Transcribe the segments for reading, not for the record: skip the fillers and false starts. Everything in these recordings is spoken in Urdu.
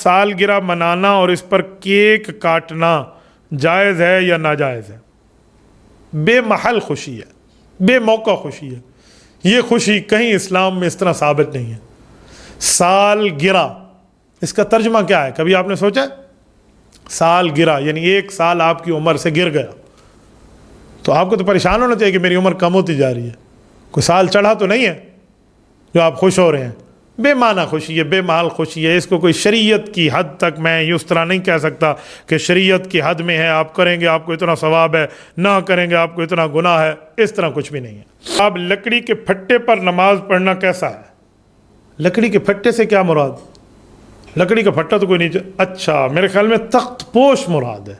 سالگرہ منانا اور اس پر کیک کاٹنا جائز ہے یا ناجائز ہے؟ بے محل خوشی ہے، بے موقع خوشی ہے، یہ خوشی کہیں اسلام میں اس طرح ثابت نہیں ہے۔ سالگرہ، اس کا ترجمہ کیا ہے؟ کبھی آپ نے سوچا؟ سالگرہ یعنی 1 سال آپ کی عمر سے گر گیا، تو آپ کو تو پریشان ہونا چاہیے کہ میری عمر کم ہوتی جا رہی ہے، کوئی سال چڑھا تو نہیں ہے جو آپ خوش ہو رہے ہیں۔ بے معنی خوشی ہے، بے محل خوشی ہے، اس کو کوئی شریعت کی حد تک میں اس طرح نہیں کہہ سکتا کہ شریعت کی حد میں ہے، آپ کریں گے آپ کو اتنا ثواب ہے، نہ کریں گے آپ کو اتنا گناہ ہے، اس طرح کچھ بھی نہیں ہے۔ اب لکڑی کے پھٹے پر نماز پڑھنا کیسا ہے؟ لکڑی کے پھٹے سے کیا مراد؟ لکڑی کا پھٹا تو کوئی نہیں، اچھا میرے خیال میں تخت پوش مراد ہے۔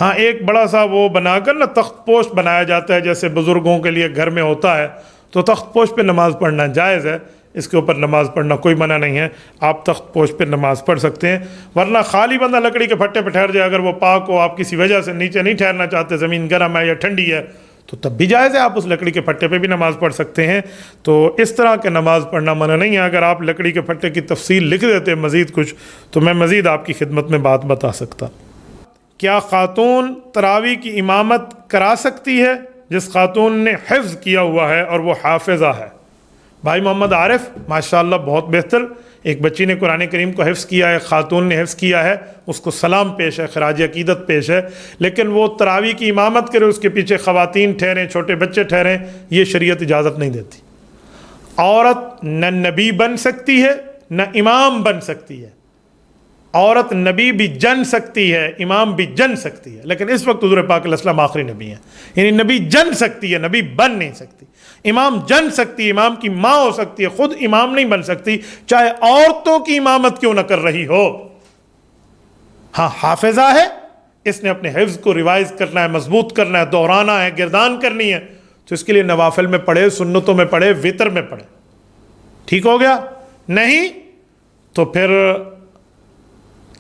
ہاں ایک بڑا سا وہ بنا کر نا تخت پوش بنایا جاتا ہے، جیسے بزرگوں کے لیے گھر میں ہوتا ہے، تو تخت پوش پہ نماز پڑھنا جائز ہے، اس کے اوپر نماز پڑھنا کوئی منع نہیں ہے، آپ تخت پوش پہ نماز پڑھ سکتے ہیں۔ ورنہ خالی بندہ لکڑی کے پھٹے پہ ٹھہر جائے، اگر وہ پاک ہو، آپ کسی وجہ سے نیچے نہیں ٹھہرنا چاہتے، زمین گرم ہے یا ٹھنڈی ہے، تو تب بھی جائز ہے، آپ اس لکڑی کے پھٹے پہ بھی نماز پڑھ سکتے ہیں۔ تو اس طرح کے نماز پڑھنا منع نہیں ہے۔ اگر آپ لکڑی کے پھٹے کی تفصیل لکھ دیتے مزید کچھ، تو میں مزید آپ کی خدمت میں بات بتا سکتا۔ کیا خاتون تراویح کی امامت کرا سکتی ہے جس خاتون نے حفظ کیا ہوا ہے اور وہ حافظہ ہے؟ بھائی محمد عارف ماشاءاللہ بہت بہتر، ایک بچی نے قرآن کریم کو حفظ کیا ہے، خاتون نے حفظ کیا ہے، اس کو سلام پیش ہے، خراج عقیدت پیش ہے، لیکن وہ تراویح کی امامت کرے، اس کے پیچھے خواتین ٹھہریں، چھوٹے بچے ٹھہریں، یہ شریعت اجازت نہیں دیتی۔ عورت نہ نبی بن سکتی ہے نہ امام بن سکتی ہے۔ عورت نبی بھی جن سکتی ہے، امام بھی جن سکتی ہے، لیکن اس وقت حضور پاک علیہ السلام آخری نبی ہیں، یعنی نبی جن سکتی ہے، نبی بن نہیں سکتی۔ امام جن سکتی ہے، امام کی ماں ہو سکتی ہے، خود امام نہیں بن سکتی، چاہے عورتوں کی امامت کیوں نہ کر رہی ہو۔ ہاں حافظہ ہے، اس نے اپنے حفظ کو ریوائز کرنا ہے، مضبوط کرنا ہے، دہرانا ہے، گردان کرنی ہے، تو اس کے لیے نوافل میں پڑھے، سنتوں میں پڑھے، وتر میں پڑھے، ٹھیک ہو گیا؟ نہیں تو پھر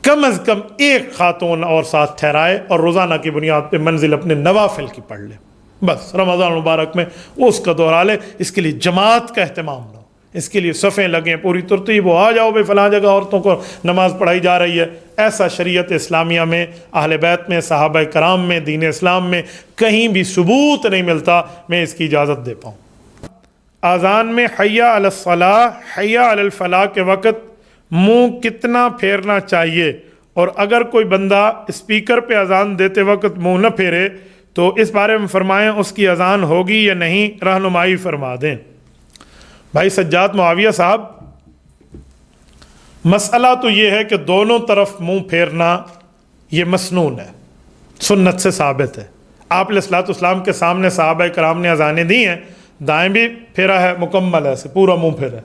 کم از کم ایک خاتون اور ساتھ ٹھہرائے اور روزانہ کی بنیاد پہ منزل اپنے نوافل کی پڑھ لے، بس رمضان مبارک میں وہ اس کا دہرا لے۔ اس کے لیے جماعت کا اہتمام لو، اس کے لیے صفیں لگیں، پوری ترتیب ہو، آ جاؤ بھائی فلاں جگہ عورتوں کو نماز پڑھائی جا رہی ہے۔ ایسا شریعت اسلامیہ میں، اہل بیت میں، صحابہ کرام میں، دین اسلام میں کہیں بھی ثبوت نہیں ملتا میں اس کی اجازت دے پاؤں۔ اذان میں حی علی الصلاۃ، حی علی الفلاح کے وقت منہ کتنا پھیرنا چاہیے، اور اگر کوئی بندہ اسپیکر پہ اذان دیتے وقت منہ نہ پھیرے تو اس بارے میں فرمائیں اس کی اذان ہوگی یا نہیں، رہنمائی فرما دیں۔ بھائی سجاد معاویہ صاحب، مسئلہ تو یہ ہے کہ دونوں طرف منہ پھیرنا یہ مسنون ہے، سنت سے ثابت ہے۔ آپ علیہ الصلوۃ والسلام کے سامنے صحابہ کرام نے اذانیں دی ہیں، دائیں بھی پھیرا ہے مکمل ایسے پورا منہ پھیرا ہے،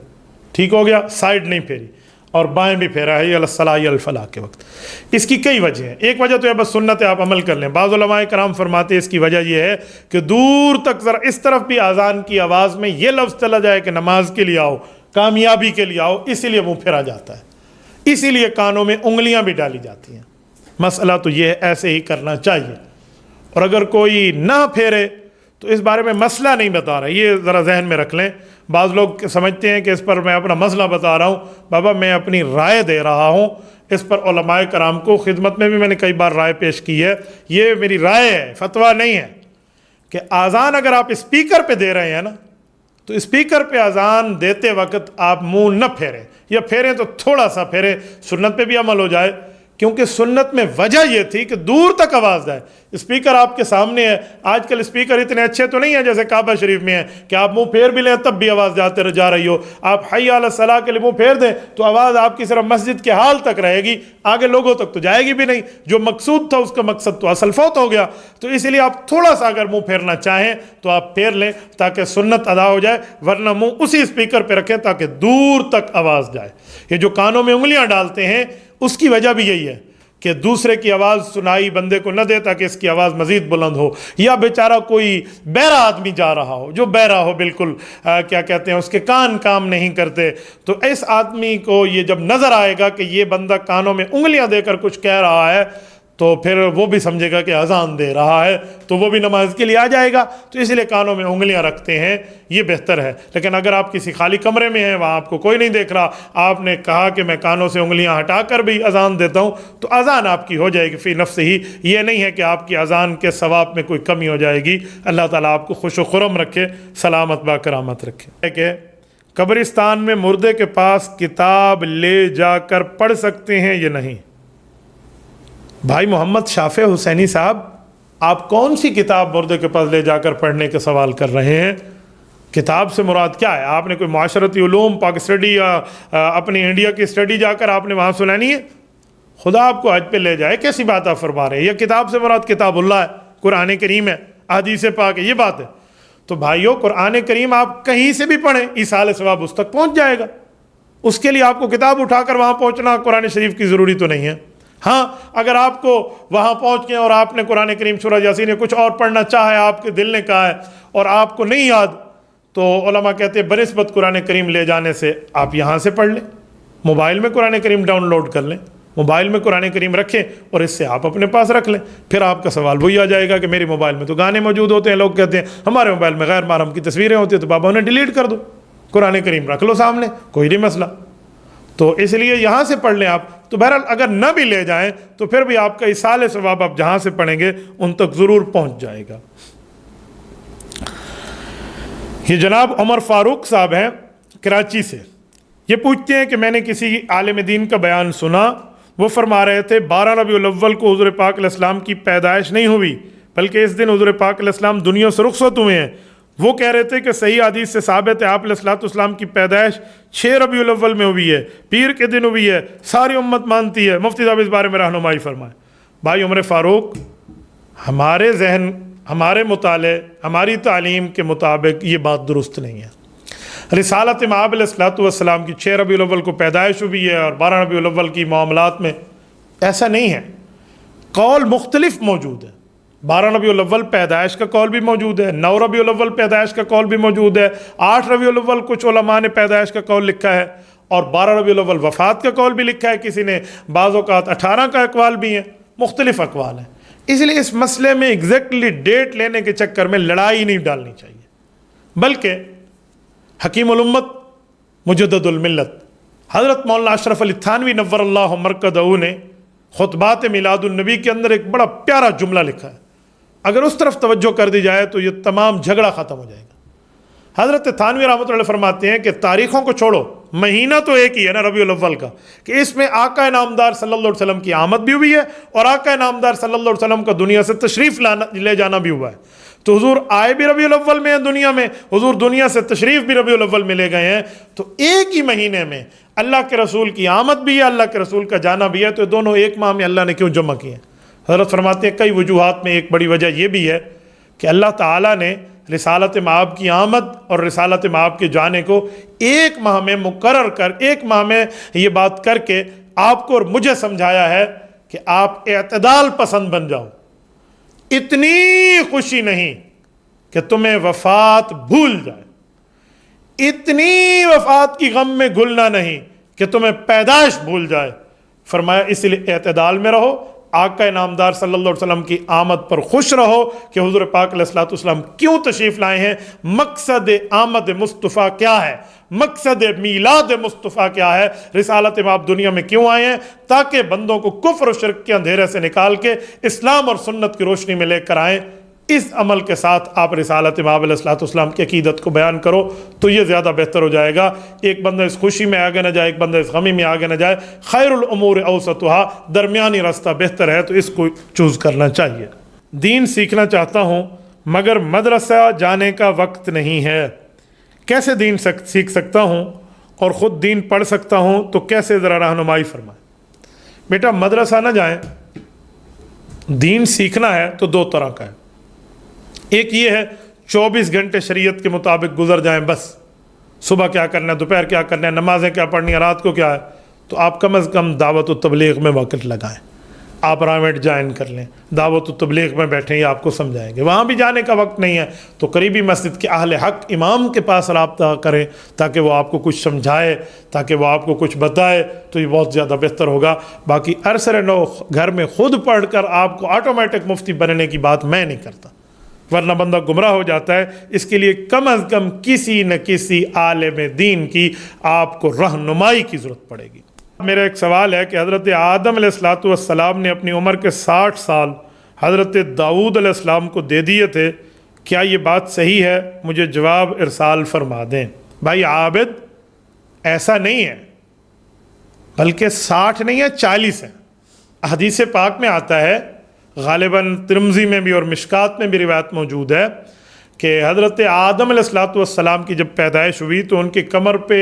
ٹھیک ہو گیا، سائڈ نہیں پھیری، اور بائیں بھی پھیرا ہے علی الصلاۃ علی الفلاح کے وقت۔ اس کی کئی وجہ ہیں، ایک وجہ تو ہے بس سنت ہے، آپ عمل کر لیں۔ بعض علماء کرام فرماتے ہیں اس کی وجہ یہ ہے کہ دور تک ذرا اس طرف بھی اذان کی آواز میں یہ لفظ چلا جائے کہ نماز کے لیے آؤ، کامیابی کے لیے آؤ، اسی لیے منہ پھیرا جاتا ہے، اسی لیے کانوں میں انگلیاں بھی ڈالی جاتی ہیں۔ مسئلہ تو یہ ہے ایسے ہی کرنا چاہیے، اور اگر کوئی نہ پھیرے تو اس بارے میں مسئلہ نہیں بتا رہا، یہ ذرا ذہن میں رکھ لیں۔ بعض لوگ سمجھتے ہیں کہ اس پر میں اپنا مسئلہ بتا رہا ہوں، بابا میں اپنی رائے دے رہا ہوں، اس پر علماء کرام کو خدمت میں بھی میں نے کئی بار رائے پیش کی ہے، یہ میری رائے ہے، فتویٰ نہیں ہے، کہ اذان اگر آپ اسپیکر پہ دے رہے ہیں نا، تو اسپیکر پہ اذان دیتے وقت آپ منہ نہ پھیریں، یا پھیریں تو تھوڑا سا پھیریں، سنت پہ بھی عمل ہو جائے، کیونکہ سنت میں وجہ یہ تھی کہ دور تک آواز جائے۔ اسپیکر آپ کے سامنے ہے، آج کل اسپیکر اتنے اچھے تو نہیں ہیں جیسے کعبہ شریف میں ہے کہ آپ منہ پھیر بھی لیں تب بھی آواز جا رہی ہو۔ آپ حی علی الصلاۃ کے لیے منہ پھیر دیں تو آواز آپ کی صرف مسجد کے حال تک رہے گی، آگے لوگوں تک تو جائے گی بھی نہیں، جو مقصود تھا اس کا مقصد تو اصل فوت ہو گیا۔ تو اس لیے آپ تھوڑا سا اگر منہ پھیرنا چاہیں تو آپ پھیر لیں تاکہ سنت ادا ہو جائے، ورنہ منہ اسی اسپیکر پہ رکھیں تاکہ دور تک آواز جائے۔ یہ جو کانوں میں انگلیاں ڈالتے ہیں اس کی وجہ بھی یہی ہے کہ دوسرے کی آواز سنائی بندے کو نہ دے تاکہ اس کی آواز مزید بلند ہو، یا بیچارہ کوئی بہرا آدمی جا رہا ہو، جو بہرا ہو بالکل، کیا کہتے ہیں، اس کے کان کام نہیں کرتے، تو اس آدمی کو یہ جب نظر آئے گا کہ یہ بندہ کانوں میں انگلیاں دے کر کچھ کہہ رہا ہے تو پھر وہ بھی سمجھے گا کہ اذان دے رہا ہے تو وہ بھی نماز کے لیے آ جائے گا، تو اس لیے کانوں میں انگلیاں رکھتے ہیں، یہ بہتر ہے۔ لیکن اگر آپ کسی خالی کمرے میں ہیں، وہاں آپ کو کوئی نہیں دیکھ رہا، آپ نے کہا کہ میں کانوں سے انگلیاں ہٹا کر بھی اذان دیتا ہوں، تو اذان آپ کی ہو جائے گی فی نفس ہی، یہ نہیں ہے کہ آپ کی اذان کے ثواب میں کوئی کمی ہو جائے گی۔ اللہ تعالیٰ آپ کو خوش و خرم رکھے، سلامت با کرامت رکھے۔ کہ قبرستان میں مردے کے پاس کتاب لے جا کر پڑھ سکتے ہیں یا نہیں؟ بھائی محمد شافع حسینی صاحب، آپ کون سی کتاب مردے کے پاس لے جا کر پڑھنے کے سوال کر رہے ہیں؟ کتاب سے مراد کیا ہے؟ آپ نے کوئی معاشرتی علوم پاک اسٹڈی یا اپنی انڈیا کی اسٹڈی جا کر آپ نے وہاں سنانی ہے؟ خدا آپ کو حج پہ لے جائے، کیسی بات آپ فرما رہے ہیں؟ یہ کتاب سے مراد کتاب اللہ ہے، قرآن کریم ہے، احادیث پاک ہے، یہ بات ہے۔ تو بھائیو، قرآن کریم آپ کہیں سے بھی پڑھیں، ایصال ثواب اس تک پہنچ جائے گا۔ اس کے لیے آپ کو کتاب اٹھا کر وہاں پہنچنا قرآن شریف کی ضروری تو نہیں ہے۔ ہاں، اگر آپ کو وہاں پہنچ کے اور آپ نے قرآن کریم سورہ یاسین یا کچھ اور پڑھنا چاہے، آپ کے دل نے کہا ہے اور آپ کو نہیں یاد، تو علماء کہتے ہیں بنسبت قرآن کریم لے جانے سے آپ یہاں سے پڑھ لیں، موبائل میں قرآن کریم ڈاؤن لوڈ کر لیں، موبائل میں قرآن کریم رکھیں اور اس سے آپ اپنے پاس رکھ لیں۔ پھر آپ کا سوال وہی آ جائے گا کہ میری موبائل میں تو گانے موجود ہوتے ہیں، لوگ کہتے ہیں ہمارے موبائل میں غیر محرم کی تصویریں ہوتی ہیں، تو بابا انہیں ڈیلیٹ کر دو، قرآن کریم رکھ لو سامنے، کوئی نہیں مسئلہ۔ تو اس لیے یہاں سے پڑھ لیں آپ۔ تو بہرحال اگر نہ بھی لے جائیں تو پھر بھی آپ کا ایصال ثواب آپ جہاں سے پڑھیں گے ان تک ضرور پہنچ جائے گا۔ یہ جناب عمر فاروق صاحب ہیں کراچی سے، یہ پوچھتے ہیں کہ میں نے کسی عالم دین کا بیان سنا، وہ فرما رہے تھے 12 ربیع الاول کو حضور پاک علیہ السلام کی پیدائش نہیں ہوئی، بلکہ اس دن حضور پاک علیہ السلام دنیا سے رخصت ہوئے ہیں۔ وہ کہہ رہے تھے کہ صحیح حدیث سے ثابت ہے آپ علیہ السلام کی پیدائش 6 ربیع الاول میں ہوئی ہے، پیر کے دن ہوئی ہے، ساری امت مانتی ہے۔ مفتی صاحب اس بارے میں رہنمائی فرمائیں۔ بھائی عمر فاروق، ہمارے ذہن، ہمارے مطالعے، ہماری تعلیم کے مطابق یہ بات درست نہیں ہے۔ رسالت مآب علیہ السلام کی 6 ربیع الاول کو پیدائش ہوئی ہے اور 12 ربیع الاول کی معاملات میں ایسا نہیں ہے، قول مختلف موجود ہے۔ 12 ربیع الاول پیدائش کا قول بھی موجود ہے، 9 ربیع الاول پیدائش کا قول بھی موجود ہے، 8 ربیع الاول کچھ علماء نے پیدائش کا قول لکھا ہے، اور 12 ربیع الاول وفات کا قول بھی لکھا ہے، کسی نے بعض اوقات 18 کا اقوال بھی ہیں، مختلف اقوال ہیں۔ اس لیے اس مسئلے میں ایگزیکٹلی ڈیٹ لینے کے چکر میں لڑائی نہیں ڈالنی چاہیے، بلکہ حکیم الامت مجدد الملت حضرت مولانا اشرف علی تھانوی نور اللہ مرکزہ نے خطبات میلاد النبی کے اندر ایک بڑا پیارا جملہ لکھا ہے، اگر اس طرف توجہ کر دی جائے تو یہ تمام جھگڑا ختم ہو جائے گا۔ حضرت تھانوی رحمۃ اللہ فرماتے ہیں کہ تاریخوں کو چھوڑو، مہینہ تو ایک ہی ہے نا ربیع الاول کا، کہ اس میں آقا نامدار صلی اللہ علیہ وسلم کی آمد بھی ہوئی ہے اور آقا نامدار صلی اللہ علیہ وسلم کا دنیا سے تشریف لے جانا بھی ہوا ہے۔ تو حضور آئے بھی ربیع الاول میں ہیں دنیا میں، حضور دنیا سے تشریف بھی ربیع الاول میں لے گئے ہیں، تو ایک ہی مہینے میں اللہ کے رسول کی آمد بھی ہے، اللہ کے رسول کا جانا بھی ہے، تو دونوں ایک ماہ میں اللہ نے کیوں جمع کیے ہیں؟ حضرت فرماتے ہیں کئی وجوہات میں ایک بڑی وجہ یہ بھی ہے کہ اللہ تعالیٰ نے رسالت مآب کی آمد اور رسالت مآب کے جانے کو ایک ماہ میں مقرر کر، ایک ماہ میں یہ بات کر کے آپ کو اور مجھے سمجھایا ہے کہ آپ اعتدال پسند بن جاؤ۔ اتنی خوشی نہیں کہ تمہیں وفات بھول جائے، اتنی وفات کی غم میں گھلنا نہیں کہ تمہیں پیدائش بھول جائے۔ فرمایا اس لیے اعتدال میں رہو، آقا نامدار صلی اللہ علیہ وسلم کی آمد پر خوش رہو کہ حضور پاک علیہ السلام کیوں تشریف لائے ہیں، مقصد آمد مصطفیٰ کیا ہے، مقصد میلاد مصطفیٰ کیا ہے، رسالت مآب دنیا میں کیوں آئے ہیں، تاکہ بندوں کو کفر و شرک کے اندھیرے سے نکال کے اسلام اور سنت کی روشنی میں لے کر آئیں۔ اس عمل کے ساتھ آپ رسالت مآب علیہ السلام کی عقیدت کو بیان کرو تو یہ زیادہ بہتر ہو جائے گا۔ ایک بندہ اس خوشی میں آگے نہ جائے، ایک بندہ اس غمی میں آگے نہ جائے۔ خیر الامور اوسطها، درمیانی راستہ بہتر ہے، تو اس کو چوز کرنا چاہیے۔ دین سیکھنا چاہتا ہوں مگر مدرسہ جانے کا وقت نہیں ہے، کیسے دین سیکھ سکتا ہوں اور خود دین پڑھ سکتا ہوں، تو کیسے ذرا رہنمائی فرمائیں۔ بیٹا مدرسہ نہ جائیں، دین سیکھنا ہے تو دو طرح کا ہے۔ ایک یہ ہے 24 گھنٹے شریعت کے مطابق گزر جائیں، بس صبح کیا کرنا ہے، دوپہر کیا کرنا ہے، نمازیں کیا پڑھنی ہے، رات کو کیا ہے، تو آپ کم از کم دعوت و تبلیغ میں وقت لگائیں۔ آپ پرائیویٹ جوائن کر لیں، دعوت و تبلیغ میں بیٹھیں یا آپ کو سمجھائیں گے، وہاں بھی جانے کا وقت نہیں ہے تو قریبی مسجد کے اہل حق امام کے پاس رابطہ کریں تاکہ وہ آپ کو کچھ سمجھائے، تاکہ وہ آپ کو کچھ بتائے، تو یہ بہت زیادہ بہتر ہوگا۔ باقی عرصر نو گھر میں خود پڑھ کر آپ کو آٹومیٹک مفتی بننے کی بات میں نہیں کرتا، ورنہ بندہ گمراہ ہو جاتا ہے۔ اس کے لیے کم از کم کسی نہ کسی عالم دین کی آپ کو رہنمائی کی ضرورت پڑے گی۔ میرا ایک سوال ہے کہ حضرت آدم علیہ السلام نے اپنی عمر کے 60 سال حضرت داؤد علیہ السلام کو دے دیے تھے، کیا یہ بات صحیح ہے؟ مجھے جواب ارسال فرما دیں۔ بھائی عابد، ایسا نہیں ہے، بلکہ 60 نہیں ہے 40 ہے۔ حدیث پاک میں آتا ہے، غالباً ترمذی میں بھی اور مشکات میں بھی روایت موجود ہے کہ حضرت آدم علیہ السلام کی جب پیدائش ہوئی تو ان کی کمر پہ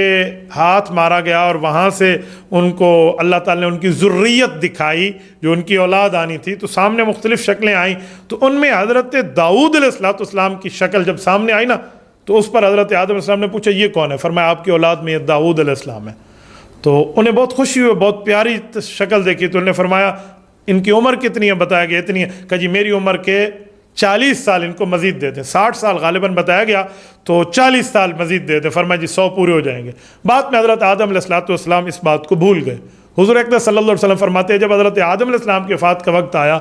ہاتھ مارا گیا اور وہاں سے ان کو اللہ تعالیٰ نے ان کی ذریت دکھائی، جو ان کی اولاد آنی تھی، تو سامنے مختلف شکلیں آئیں، تو ان میں حضرت داؤد علیہ السلام کی شکل جب سامنے آئی نا تو اس پر حضرت آدم علیہ السلام نے پوچھا یہ کون ہے؟ فرمایا آپ کی اولاد میں یہ داؤد علیہ السلام ہے۔ تو انہیں بہت خوشی ہوئی، بہت پیاری شکل دیکھی، تو انہوں نے فرمایا ان کی عمر کتنی ہے؟ بتایا گیا اتنی ہے۔ کہا جی میری عمر کے 40 سال ان کو مزید دے دیں، 60 سال غالباً بتایا گیا تو 40 سال مزید دے دیں۔ فرمایا جی 100 پورے ہو جائیں گے۔ بعد میں حضرت آدم علیہ السلام اس بات کو بھول گئے۔ حضور اکرم صلی اللہ علیہ وسلم فرماتے ہیں جب حضرت آدم علیہ السلام کی وفات کا وقت آیا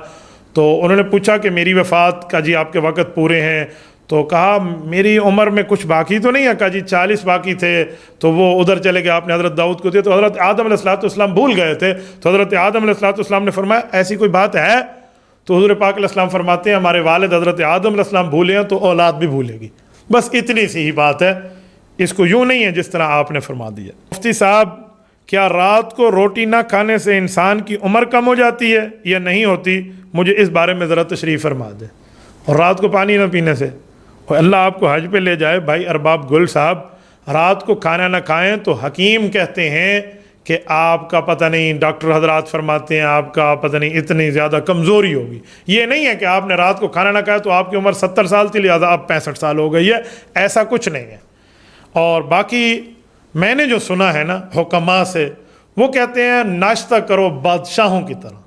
تو انہوں نے پوچھا کہ میری وفات کا جی آپ کے وقت پورے ہیں؟ تو کہا میری عمر میں کچھ باقی تو نہیں ہے؟ کہا جی 40 باقی تھے، تو وہ ادھر چلے گئے، آپ نے حضرت داؤد کو دیا، تو حضرت آدم علیہ السلام بھول گئے تھے۔ تو حضرت آدم علیہ السلام نے فرمایا ایسی کوئی بات ہے؟ تو حضور پاک علیہ السلام فرماتے ہیں ہمارے والد حضرت آدم علیہ السلام بھولے ہیں تو اولاد بھی بھولے گی، بس اتنی سی ہی بات ہے، اس کو یوں نہیں ہے جس طرح آپ نے فرما دیا۔ مفتی صاحب، کیا رات کو روٹی نہ کھانے سے انسان کی عمر کم ہو جاتی ہے یا نہیں ہوتی؟ مجھے اس بارے میں ذرا تشریح فرما دیں۔ اور رات کو پانی نہ پینے سے، اور اللہ آپ کو حج پہ لے جائے۔ بھائی ارباب گل صاحب، رات کو کھانا نہ کھائیں تو حکیم کہتے ہیں کہ آپ کا پتہ نہیں، ڈاکٹر حضرات فرماتے ہیں آپ کا پتہ نہیں اتنی زیادہ کمزوری ہوگی۔ یہ نہیں ہے کہ آپ نے رات کو کھانا نہ کھایا تو آپ کی عمر 70 سال تھی لہٰذا اب 65 سال ہو گئی ہے، ایسا کچھ نہیں ہے۔ اور باقی میں نے جو سنا ہے نا حکماء سے، وہ کہتے ہیں ناشتہ کرو بادشاہوں کی طرح،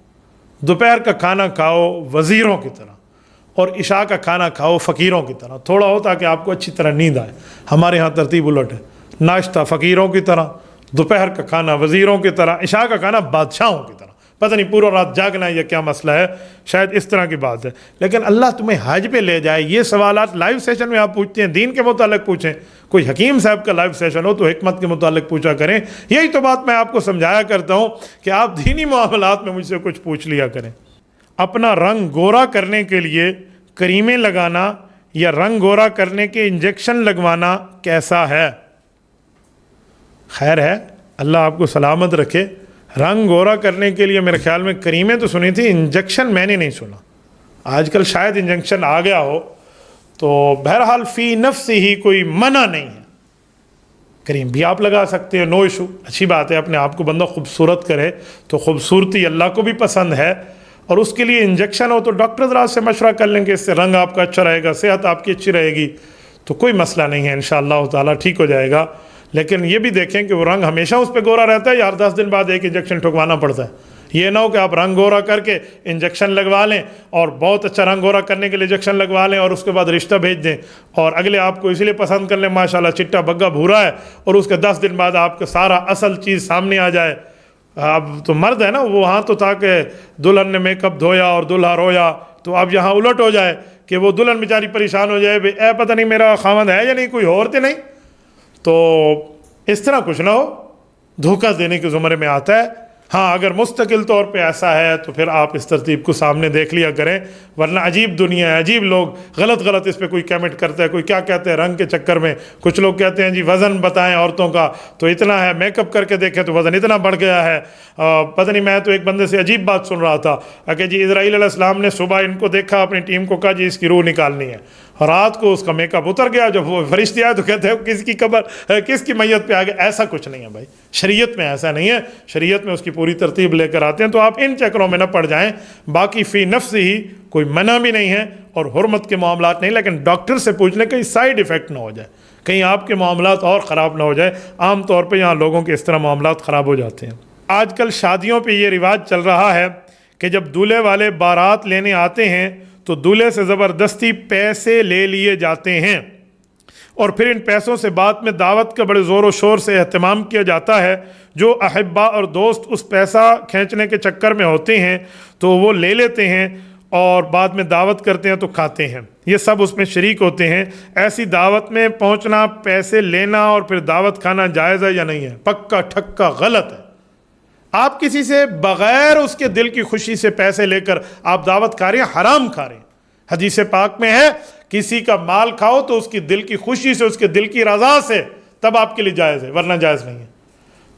دوپہر کا کھانا کھاؤ وزیروں کی طرح، اور عشاء کا کھانا کھاؤ فقیروں کی طرح، تھوڑا ہو تاکہ آپ کو اچھی طرح نیند آئے۔ ہمارے ہاں ترتیب الٹ ہے، ناشتہ فقیروں کی طرح، دوپہر کا کھانا وزیروں کی طرح، عشاء کا کھانا بادشاہوں کی طرح۔ پتہ نہیں پورا رات جاگنا ہے یا کیا مسئلہ ہے، شاید اس طرح کی بات ہے۔ لیکن اللہ تمہیں حج پہ لے جائے، یہ سوالات لائیو سیشن میں آپ پوچھتے ہیں، دین کے متعلق پوچھیں۔ کوئی حکیم صاحب کا لائیو سیشن ہو تو حکمت کے متعلق پوچھا کریں۔ یہی تو بات میں آپ کو سمجھایا کرتا ہوں کہ آپ دینی معاملات میں مجھ سے کچھ پوچھ لیا کریں۔ اپنا رنگ گورا کرنے کے لیے کریمیں لگانا یا رنگ گورا کرنے کے انجیکشن لگوانا کیسا ہے؟ خیر ہے، اللہ آپ کو سلامت رکھے۔ رنگ گورا کرنے کے لیے میرے خیال میں کریمیں تو سنی تھی، انجیکشن میں نے نہیں سنا۔ آج کل شاید انجیکشن آ گیا ہو، تو بہرحال فی نفس ہی کوئی منع نہیں ہے، کریم بھی آپ لگا سکتے ہیں، نو ایشو، اچھی بات ہے۔ اپنے آپ کو بندہ خوبصورت کرے تو خوبصورتی اللہ کو بھی پسند ہے، اور اس کے لیے انجیکشن ہو تو ڈاکٹر حضرات سے مشورہ کر لیں گے، اس سے رنگ آپ کا اچھا رہے گا، صحت آپ کی اچھی رہے گی، تو کوئی مسئلہ نہیں ہے، انشاءاللہ تعالیٰ ٹھیک ہو جائے گا۔ لیکن یہ بھی دیکھیں کہ وہ رنگ ہمیشہ اس پہ گورا رہتا ہے یا ہر 10 دن بعد ایک انجیکشن ٹھکوانا پڑتا ہے۔ یہ نہ ہو کہ آپ رنگ گورا کر کے انجیکشن لگوا لیں، اور بہت اچھا رنگ گورا کرنے کے لیے انجیکشن لگوا لیں اور اس کے بعد رشتہ بھیج دیں، اور اگلے آپ کو اس لیے پسند کر لیں ماشاءاللہ چٹا بگا بھورا ہے، اور اس کے 10 دن بعد آپ کا سارا اصل چیز سامنے آ جائے۔ اب تو مرد ہے نا، وہ وہاں تو تھا کہ دلہن نے میک اپ دھویا اور دلہا رویا، تو اب یہاں الٹ ہو جائے کہ وہ دلہن بیچاری پریشان ہو جائے، اے پتہ نہیں میرا خاوند ہے یا نہیں، کوئی اور تو نہیں۔ تو اس طرح کچھ نہ ہو، دھوکہ دینے کے زمرے میں آتا ہے۔ ہاں اگر مستقل طور پہ ایسا ہے تو پھر آپ اس ترتیب کو سامنے دیکھ لیا کریں، ورنہ عجیب دنیا ہے، عجیب لوگ غلط اس پہ کوئی کمنٹ کرتا ہے، کوئی کیا کہتے ہیں رنگ کے چکر میں، کچھ لوگ کہتے ہیں جی وزن بتائیں عورتوں کا تو اتنا ہے، میک اپ کر کے دیکھیں تو وزن اتنا بڑھ گیا ہے۔ پتہ نہیں، میں تو ایک بندے سے عجیب بات سن رہا تھا کہ جی اسرائیل علیہ السلام نے صبح ان کو دیکھا، اپنی ٹیم کو کہا جی اس کی روح نکالنی ہے، رات کو اس کا میک اپ اتر گیا، جب وہ فرشتے آئے تو کہتے ہیں کس کی قبر کس کی میت پہ آ گیا۔ ایسا کچھ نہیں ہے بھائی، شریعت میں ایسا نہیں ہے، شریعت میں اس کی پوری ترتیب لے کر آتے ہیں، تو آپ ان چکروں میں نہ پڑ جائیں۔ باقی فی نفس ہی کوئی منع بھی نہیں ہے اور حرمت کے معاملات نہیں، لیکن ڈاکٹر سے پوچھ لیں کہیں سائیڈ ایفیکٹ نہ ہو جائے، کہیں آپ کے معاملات اور خراب نہ ہو جائے۔ عام طور پہ یہاں لوگوں کے اس طرح معاملات خراب ہو جاتے ہیں۔ آج کل شادیوں پہ یہ رواج چل رہا ہے کہ جب دولہے والے بارات لینے آتے ہیں تو دولہے سے زبردستی پیسے لے لیے جاتے ہیں، اور پھر ان پیسوں سے بعد میں دعوت کا بڑے زور و شور سے اہتمام کیا جاتا ہے۔ جو احبا اور دوست اس پیسہ کھینچنے کے چکر میں ہوتے ہیں تو وہ لے لیتے ہیں اور بعد میں دعوت کرتے ہیں تو کھاتے ہیں، یہ سب اس میں شریک ہوتے ہیں۔ ایسی دعوت میں پہنچنا، پیسے لینا اور پھر دعوت کھانا جائز ہے یا نہیں ہے؟ پکا ٹھکا غلط ہے۔ آپ کسی سے بغیر اس کے دل کی خوشی سے پیسے لے کر آپ دعوت کھا رہے ہیں، حرام کھا رہے ہیں۔ حدیث پاک میں ہے کسی کا مال کھاؤ تو اس کی دل کی خوشی سے، اس کے دل کی رضا سے، تب آپ کے لیے جائز ہے، ورنہ جائز نہیں ہے۔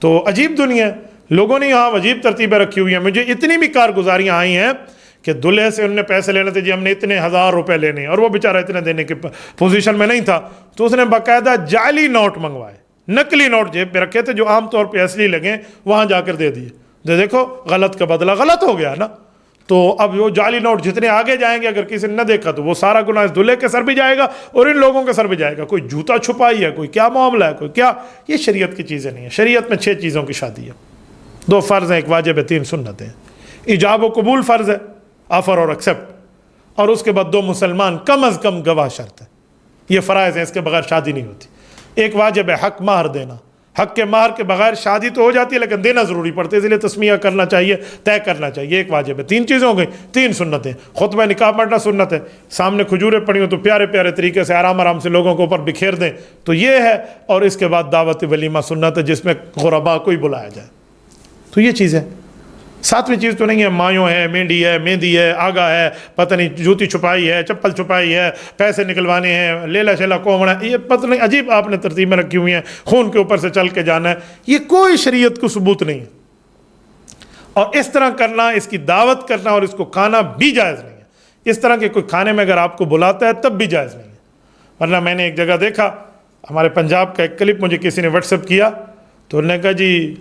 تو عجیب دنیا ہے، لوگوں نے یہاں عجیب ترتیبیں رکھی ہوئی ہیں۔ مجھے اتنی بھی کارگزاریاں آئی ہیں کہ دلہے سے انہوں نے پیسے لینے تھے، جی ہم نے اتنے 1000 روپے لینے ہیں، اور وہ بیچارہ اتنے دینے کی پوزیشن میں نہیں تھا، تو اس نے باقاعدہ جعلی نوٹ منگوائے، نقلی نوٹ جیب پہ رکھے تھے جو عام طور پہ اصلی لگیں، وہاں جا کر دے دیے۔ دیکھو غلط کا بدلہ غلط ہو گیا نا۔ تو اب وہ جعلی نوٹ جتنے آگے جائیں گے، اگر کسی نے نہ دیکھا تو وہ سارا گناہ اس دلہے کے سر بھی جائے گا اور ان لوگوں کے سر بھی جائے گا۔ کوئی جوتا چھپائی ہے، کوئی کیا معاملہ ہے، کوئی کیا، یہ شریعت کی چیزیں نہیں ہیں۔ شریعت میں 6 چیزوں کی شادی ہے، 2 فرض ہیں، 1 واجب ہے، 3 سنت ہیں۔ ایجاب و قبول فرض ہے، آفر اور ایکسیپٹ، اور اس کے بعد 2 مسلمان کم از کم گواہ شرط ہے۔ یہ فرائض ہیں، اس کے بغیر شادی نہیں ہوتی۔ 1 واجب ہے حق مہر دینا، حق کے مہر کے بغیر شادی تو ہو جاتی ہے لیکن دینا ضروری پڑتا ہے، اس لیے تسمیہ کرنا چاہیے، طے کرنا چاہیے، 1 واجب ہے۔ 3 چیزیں ہو گئی، 3 سنتیں۔ خطبہ نکاح پڑھنا سنت ہے، سامنے کھجوریں پڑی ہوں تو پیارے پیارے طریقے سے آرام آرام سے لوگوں کے اوپر بکھیر دیں تو یہ ہے، اور اس کے بعد دعوت ولیمہ سنت ہے جس میں غربا کو ہی بلایا جائے۔ تو یہ چیز ہے۔ 7ویں چیز تو نہیں ہے مایوں ہے، مینڈی ہے، مہندی ہے، آگا ہے، پتہ نہیں جوتی چھپائی ہے، چپل چھپائی ہے، پیسے نکلوانے ہیں، لیلا شیلا کومڑا، یہ پتہ نہیں عجیب آپ نے ترتیبیں رکھی ہوئی ہیں، خون کے اوپر سے چل کے جانا ہے، یہ کوئی شریعت کو ثبوت نہیں ہے۔ اور اس طرح کرنا، اس کی دعوت کرنا اور اس کو کھانا بھی جائز نہیں ہے۔ اس طرح کے کوئی کھانے میں اگر آپ کو بلاتا ہے تب بھی جائز نہیں ہے۔ ورنہ میں نے ایک جگہ دیکھا، ہمارے پنجاب کا ایک کلپ مجھے کسی نے واٹس ایپ کیا، تو انہوں نے کہا جی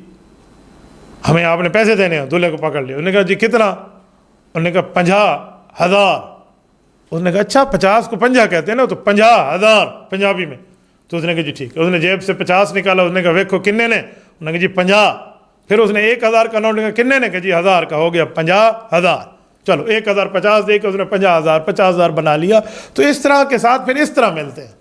ہمیں آپ نے پیسے دینے ہیں، دولہے کو پکڑ لیا۔ انہوں نے کہا جی کتنا؟ انہوں نے کہا 50,000۔ اس نے کہا اچھا 50 کو 50 کہتے ہیں نا، تو 50,000 پنجابی میں۔ تو اس نے کہا جی ٹھیک ہے۔ اس نے جیب سے 50 نکالا، اس نے کہا ویکھو کنے نے؟ انہوں نے کہا جی 50۔ پھر اس نے 1000 کا نوٹ، کنے نے؟ کہ جی 1000 کا، ہو گیا 50,000۔ چلو 1000 50 دے کے اس نے 50,000 50,000 بنا لیا۔ تو اس طرح کے ساتھ پھر اس طرح ملتے ہیں۔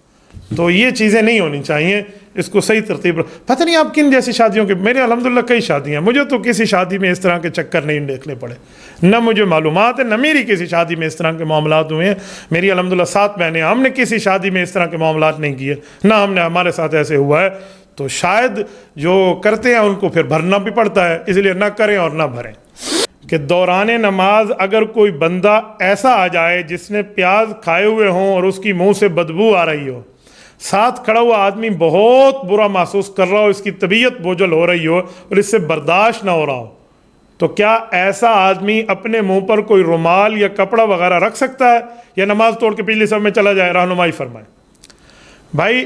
تو یہ چیزیں نہیں ہونی چاہیے، اس کو صحیح ترتیب۔ پتہ نہیں آپ کن جیسی شادیوں کی، میرے الحمدللہ کئی شادیاں ہیں، مجھے تو کسی شادی میں اس طرح کے چکر نہیں دیکھنے پڑے، نہ مجھے معلومات ہے، نہ میری کسی شادی میں اس طرح کے معاملات ہوئے ہیں۔ میری الحمدللہ 7 بہنیں، ہم نے کسی شادی میں اس طرح کے معاملات نہیں کیے، نہ ہم نے، ہمارے ساتھ ایسے ہوا ہے۔ تو شاید جو کرتے ہیں ان کو پھر بھرنا بھی پڑتا ہے، اس لیے نہ کریں اور نہ بھریں۔ کہ دوران نماز اگر کوئی بندہ ایسا آ جائے جس نے پیاز کھائے ہوئے ہوں اور اس کی منہ سے بدبو آ رہی ہو، ساتھ کھڑا ہوا آدمی بہت برا محسوس کر رہا ہو، اس کی طبیعت بوجھل ہو رہی ہو اور اس سے برداشت نہ ہو رہا ہو، تو کیا ایسا آدمی اپنے منہ پر کوئی رومال یا کپڑا وغیرہ رکھ سکتا ہے یا نماز توڑ کے پچھلی صف میں چلا جائے؟ رہنمائی فرمائے۔ بھائی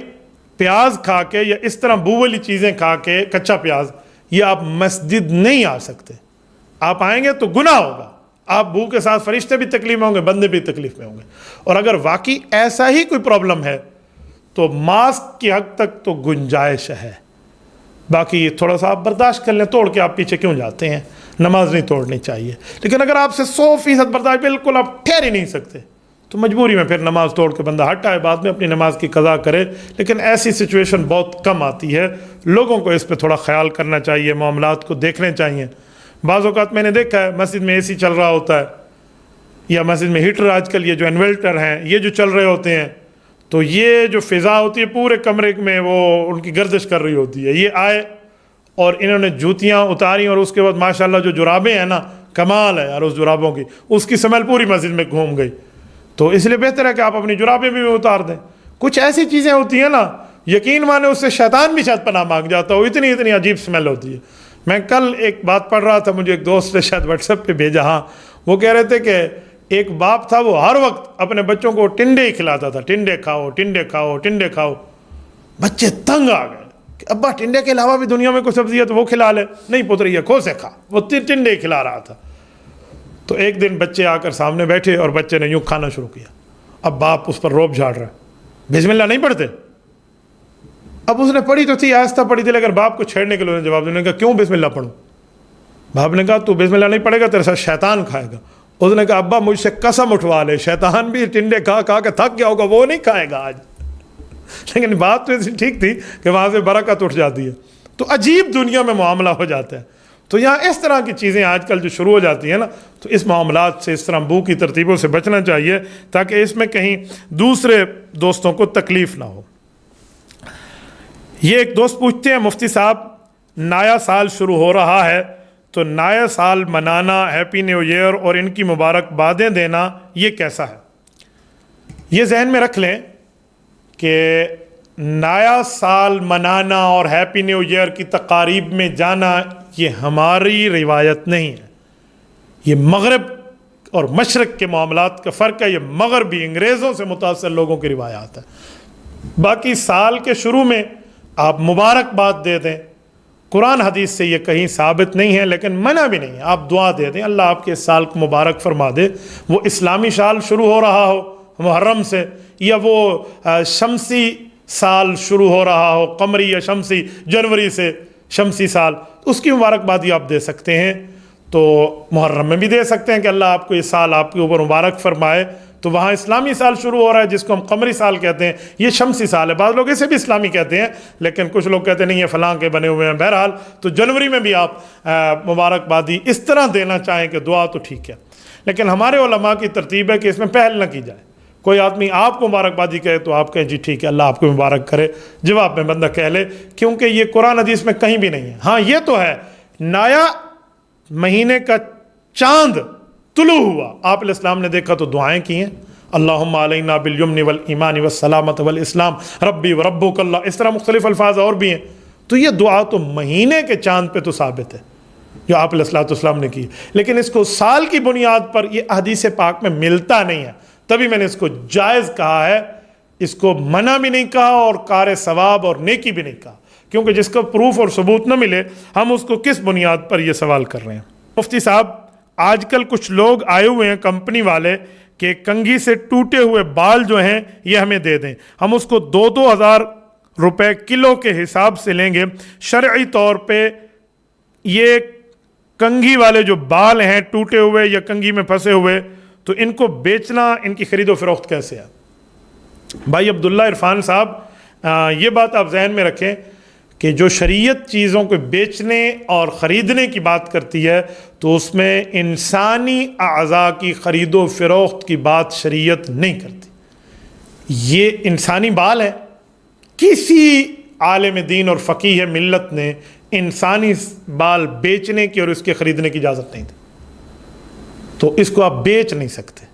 پیاز کھا کے یا اس طرح بو والی چیزیں کھا کے، کچا پیاز، یہ آپ مسجد نہیں آ سکتے۔ آپ آئیں گے تو گناہ ہوگا، آپ بو کے ساتھ فرشتے بھی تکلیف میں ہوں گے، بندے بھی تکلیف میں ہوں گے۔ اور اگر واقعی ایسا ہی کوئی پرابلم ہے تو ماسک کی حد تک تو گنجائش ہے، باقی تھوڑا سا آپ برداشت کر لیں، توڑ کے آپ پیچھے کیوں جاتے ہیں؟ نماز نہیں توڑنی چاہیے۔ لیکن اگر آپ سے 100% برداشت، بالکل آپ ٹھہر ہی نہیں سکتے، تو مجبوری میں پھر نماز توڑ کے بندہ ہٹ آئے، بعد میں اپنی نماز کی قضا کرے۔ لیکن ایسی سچویشن بہت کم آتی ہے، لوگوں کو اس پہ تھوڑا خیال کرنا چاہیے، معاملات کو دیکھنے چاہیے۔ بعض اوقات میں نے دیکھا ہے مسجد میں AC چل رہا ہوتا ہے، یا مسجد میں ہیٹر، آج کل یہ جو انویلٹر ہیں یہ جو چل رہے ہوتے ہیں، تو یہ جو فضا ہوتی ہے پورے کمرے میں وہ ان کی گردش کر رہی ہوتی ہے۔ یہ آئے اور انہوں نے جوتیاں اتاری اور اس کے بعد ماشاءاللہ جو جرابیں ہیں نا، کمال ہے یار اس جرابوں کی، اس کی سمیل پوری مسجد میں گھوم گئی۔ تو اس لیے بہتر ہے کہ آپ اپنی جرابیں بھی اتار دیں۔ کچھ ایسی چیزیں ہوتی ہیں نا، یقین مانے اس سے شیطان بھی شاید پناہ مانگ جاتا ہو، اتنی عجیب سمیل ہوتی ہے۔ میں کل ایک بات پڑھ رہا تھا، مجھے ایک دوست نے شاید واٹس ایپ پہ بھیجا، ہاں وہ کہہ رہے تھے کہ ایک باپ تھا، وہ ہر وقت اپنے بچوں کو ٹنڈے ہی کھلاتا تھا، ٹنڈے کھاؤ ٹنڈے کھاؤ ٹنڈے کھاؤ۔ بچے تنگ آ گئے کہ ابا ٹنڈے کے علاوہ بھی دنیا میں کوئی سبزی ہے تو وہ کھلا لے۔ نہیں پتر یہ کھو سے کھا، وہ ٹنڈے ہی کھلا رہا تھا۔ تو ایک دن بچے آ کر سامنے بیٹھے اور بچے نے یوں کھانا شروع کیا۔ اب باپ اس پر روب جھاڑ رہا ہے، بسم اللہ نہیں پڑھتے؟ اب اس نے پڑھی تو تھی، آہستہ پڑھی تھی، لیکن باپ کو چھیڑنے کے لیے جواب دینے کا، کیوں بسم اللہ پڑھوں؟ باپ نے کہا تو بسم اللہ نہیں پڑھے گا تیرے ساتھ شیطان کھائے گا. اس نے کہا ابا مجھ سے قسم اٹھوا لے, شیطان بھی ٹنڈے کھا کے تھک گیا ہوگا, وہ نہیں کھائے گا آج. لیکن بات تو ایسی ٹھیک تھی کہ وہاں سے برکت اٹھ جاتی ہے. تو عجیب دنیا میں معاملہ ہو جاتا ہے. تو یہاں اس طرح کی چیزیں آج کل جو شروع ہو جاتی ہیں نا, تو اس معاملات سے, اس طرح بو کی ترتیبوں سے بچنا چاہیے تاکہ اس میں کہیں دوسرے دوستوں کو تکلیف نہ ہو. یہ ایک دوست پوچھتے ہیں مفتی صاحب نیا سال شروع ہو رہا ہے تو نیا سال منانا, ہیپی نیو ایئر اور ان کی مبارکبادیں دینا یہ کیسا ہے؟ یہ ذہن میں رکھ لیں کہ نیا سال منانا اور ہیپی نیو ایئر کی تقاریب میں جانا یہ ہماری روایت نہیں ہے. یہ مغرب اور مشرق کے معاملات کا فرق ہے. یہ مغربی انگریزوں سے متاثر لوگوں کی روایات ہے. باقی سال کے شروع میں آپ مبارکباد دے دیں, قرآن حدیث سے یہ کہیں ثابت نہیں ہے, لیکن منع بھی نہیں ہے. آپ دعا دے دیں اللہ آپ کے اس سال کو مبارک فرما دے. وہ اسلامی سال شروع ہو رہا ہو محرم سے, یا وہ شمسی سال شروع ہو رہا ہو قمری یا شمسی جنوری سے شمسی سال, اس کی مبارکبادی آپ دے سکتے ہیں. تو محرم میں بھی دے سکتے ہیں کہ اللہ آپ کو یہ سال آپ کے اوپر مبارک فرمائے. تو وہاں اسلامی سال شروع ہو رہا ہے جس کو ہم قمری سال کہتے ہیں, یہ شمسی سال ہے. بعض لوگ اسے بھی اسلامی کہتے ہیں, لیکن کچھ لوگ کہتے ہیں نہیں یہ فلاں کے بنے ہوئے ہیں. بہرحال تو جنوری میں بھی آپ مبارکبادی اس طرح دینا چاہیں کہ دعا تو ٹھیک ہے, لیکن ہمارے علماء کی ترتیب ہے کہ اس میں پہل نہ کی جائے. کوئی آدمی آپ کو مبارکبادی کہے تو آپ کہیں جی ٹھیک ہے اللہ آپ کو مبارک کرے, جواب میں بندہ کہہ لے, کیونکہ یہ قرآن حدیث میں کہیں بھی نہیں ہے. ہاں یہ تو ہے نیا مہینے کا چاند طلوع ہوا, آپ علیہ السلام نے دیکھا تو دعائیں کی ہیں, اللہم علینا بالیمن والایمان والسلامۃ والاسلام ربی وربک اللہ, اس طرح مختلف الفاظ اور بھی ہیں. تو یہ دعا تو مہینے کے چاند پہ تو ثابت ہے جو آپ علیہ السلام نے کی, لیکن اس کو سال کی بنیاد پر یہ حدیث پاک میں ملتا نہیں ہے. تبھی میں نے اس کو جائز کہا ہے, اس کو منع بھی نہیں کہا اور کار ثواب اور نیکی بھی نہیں کہا, کیونکہ جس کا پروف اور ثبوت نہ ملے ہم اس کو کس بنیاد پر یہ سوال کر رہے ہیں. مفتی صاحب آج کل کچھ لوگ آئے ہوئے ہیں کمپنی والے کہ کنگھی سے ٹوٹے ہوئے بال جو ہیں یہ ہمیں دے دیں, ہم اس کو 2,000 روپے کلو کے حساب سے لیں گے. شرعی طور پہ یہ کنگھی والے جو بال ہیں ٹوٹے ہوئے یا کنگھی میں پھنسے ہوئے, تو ان کو بیچنا, ان کی خرید و فروخت کیسے ہے؟ بھائی عبداللہ عرفان صاحب, یہ بات آپ ذہن میں رکھیں کہ جو شریعت چیزوں کو بیچنے اور خریدنے کی بات کرتی ہے تو اس میں انسانی اعضاء کی خرید و فروخت کی بات شریعت نہیں کرتی. یہ انسانی بال ہے, کسی عالم دین اور فقیہ ملت نے انسانی بال بیچنے کی اور اس کے خریدنے کی اجازت نہیں دی, تو اس کو آپ بیچ نہیں سکتے.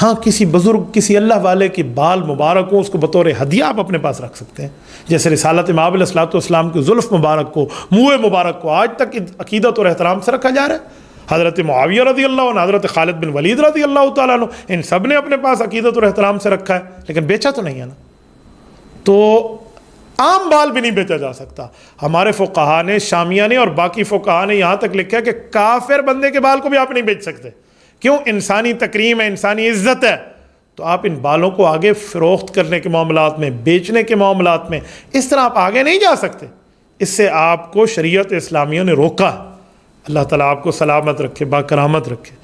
ہاں کسی بزرگ کسی اللہ والے کی بال مبارک ہوں اس کو بطور ہدیہ آپ اپنے پاس رکھ سکتے ہیں, جیسے رسالت مآب علیہ الصلوۃ والسلام کی زلف مبارک کو, منہ مبارک کو آج تک عقیدت اور احترام سے رکھا جا رہا ہے. حضرت معاویہ رضی اللہ عنہ, حضرت خالد بن ولید رضی اللہ تعالیٰ عنہ, ان سب نے اپنے پاس عقیدت اور احترام سے رکھا ہے, لیکن بیچا تو نہیں ہے نا. تو عام بال بھی نہیں بیچا جا سکتا. ہمارے فقہا نے, شامیہ نے اور باقی فقہا نے یہاں تک لکھا ہے کہ کافر بندے کے بال کو بھی آپ نہیں بیچ سکتے. کیوں؟ انسانی تکریم ہے, انسانی عزت ہے. تو آپ ان بالوں کو آگے فروخت کرنے کے معاملات میں, بیچنے کے معاملات میں اس طرح آپ آگے نہیں جا سکتے. اس سے آپ کو شریعت اسلامیہ نے روکا. اللہ تعالیٰ آپ کو سلامت رکھے, باکرامت رکھے.